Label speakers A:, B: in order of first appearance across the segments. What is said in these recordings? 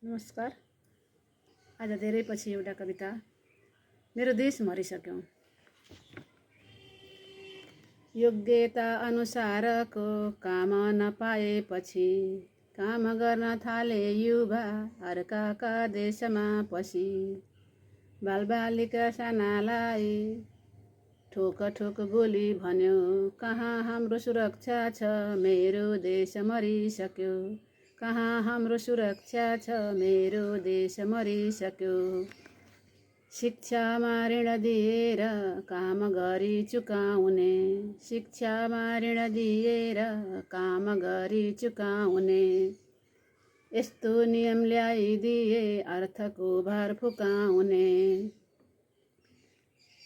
A: नमस्कार। आज धेरै पछि एउटा कविता। मेरो देश मरिसक्यो। योग्यता अनुसारको काम नपाएपछि काम गर्न थाले युवा अर्काका देशमा पसी। बालबालिका सानालाई ठोक ठोक गोली भन्यो, कहाँ हाम्रो सुरक्षा छ, मेरो देश मरिसक्यो। कहाँ हाम्रो सुरक्षा छ, मेरो देश मरिसक्यो। शिक्षामा ऋण दिएर काम गरी चुकाउने, शिक्षामा ऋण दिएर काम गरी चुकाउने। यस्तो नियम ल्याइदिए अर्थको भार फुकाउने।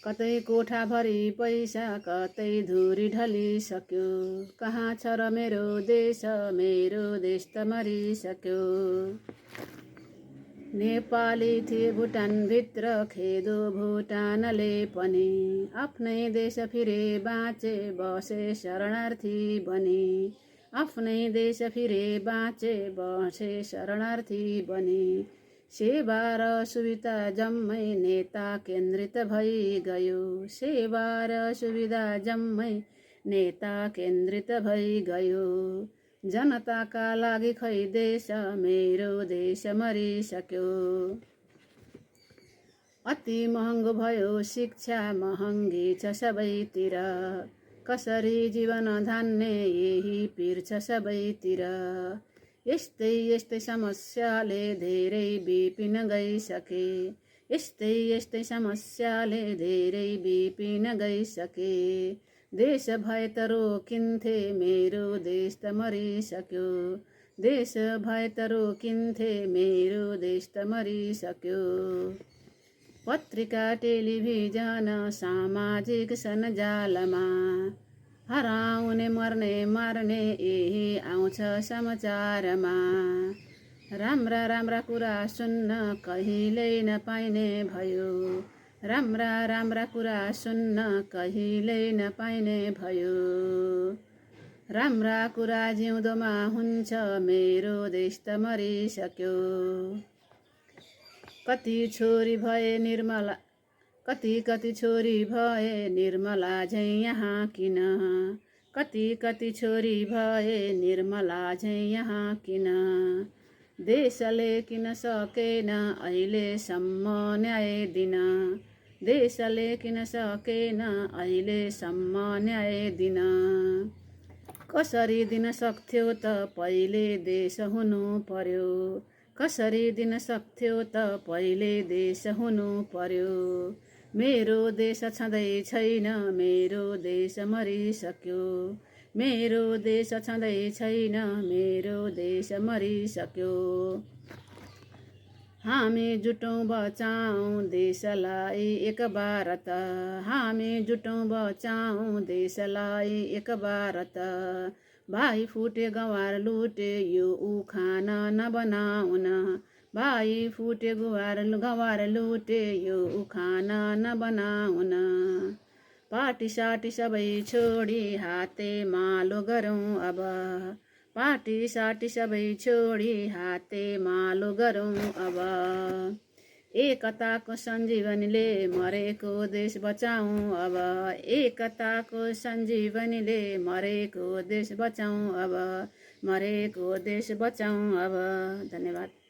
A: कतै कोठाभरि पैसा, कतै धुरी ढलिसक्यो। कहाँ छ र मेरो देश त मरिसक्यो। नेपाली थिए भुटानभित्र, खेदो भुटानले पनि आफ्नै देश फिरे बाँचे बसे शरणार्थी बनी। आफ्नै देश फिरे बाँचे बसे शरणार्थी बनी। सेवा र सुविधा जम्मै नेता केन्द्रित भइ गयो। सेवा र सुविधा जम्मै नेता केन्द्रित भइ गयो। जनताका लागि खै देश, मेरो देश मरिसक्यो। अति महँगो भयो शिक्षा, महँगी छ सबैतिर। कसरी जीवन धान्ने यही पिर छ सबैतिर। यस्तै यस्तै समस्याले धेरै बिपिन गइसके। यस्तै यस्तै समस्याले धेरै बिपिन गइसके। देश भए त रोकिन्थे, मेरो देश त मरिसक्यो। देश भए त रोकिन्थे, मेरो देश त मरिसक्यो। पत्रिका, टेलिभिजन, सामाजिक सञ्जालमा हराउने, मर्ने, मार्ने यही आउँछ समाचारमा। राम्रा राम्रा कुरा सुन्न कहिल्यै नपाइने भयो। राम्रा राम्रा कुरा सुन्न कहिल्यै नपाइने भयो। राम्रा कुरा जिउँदोमा हुन्छ, मेरो देश त मरिसक्यो। कति छोरी भए निर्मला, कति छोरी भए निर्मला झैँ यहाँ किन। कति छोरी भए निर्मला झैँ यहाँ किन। देशले किन सकेन अहिलेसम्म न्याय दिन। देशले किन सकेन अहिलेसम्म न्याय दिन। कसरी दिन सक्थ्यो त पहिले देश हुनु पर्यो। कसरी दिन सक्थ्यो त पहिले देश हुनु पर्यो। मेरो देश छँदै छैन, मेरो देश मरिसक्यो। मेरो देश छँदै छैन, मेरो देश मरिसक्यो। हामी जुटौँ बचाउँ देशलाई एकबार त। हामी जुटौँ बचाउँ देशलाई एकबार त। भाइ फुटे गवार लुटे यो उखान नबनाउन। भाइ फुटे गवार लुटे यो उखान नबनाउन। पार्टी साटी सबै छोडी हाते मालो गरौँ अब। पार्टी साटी सबै छोडी हाते मालो गरौँ अब। एकताको सञ्जीवनीले मरेको देश बचाउँ अब। एकताको सञ्जीवनीले मरेको देश बचाउँ अब। मरेको देश बचाउँ अब। धन्यवाद।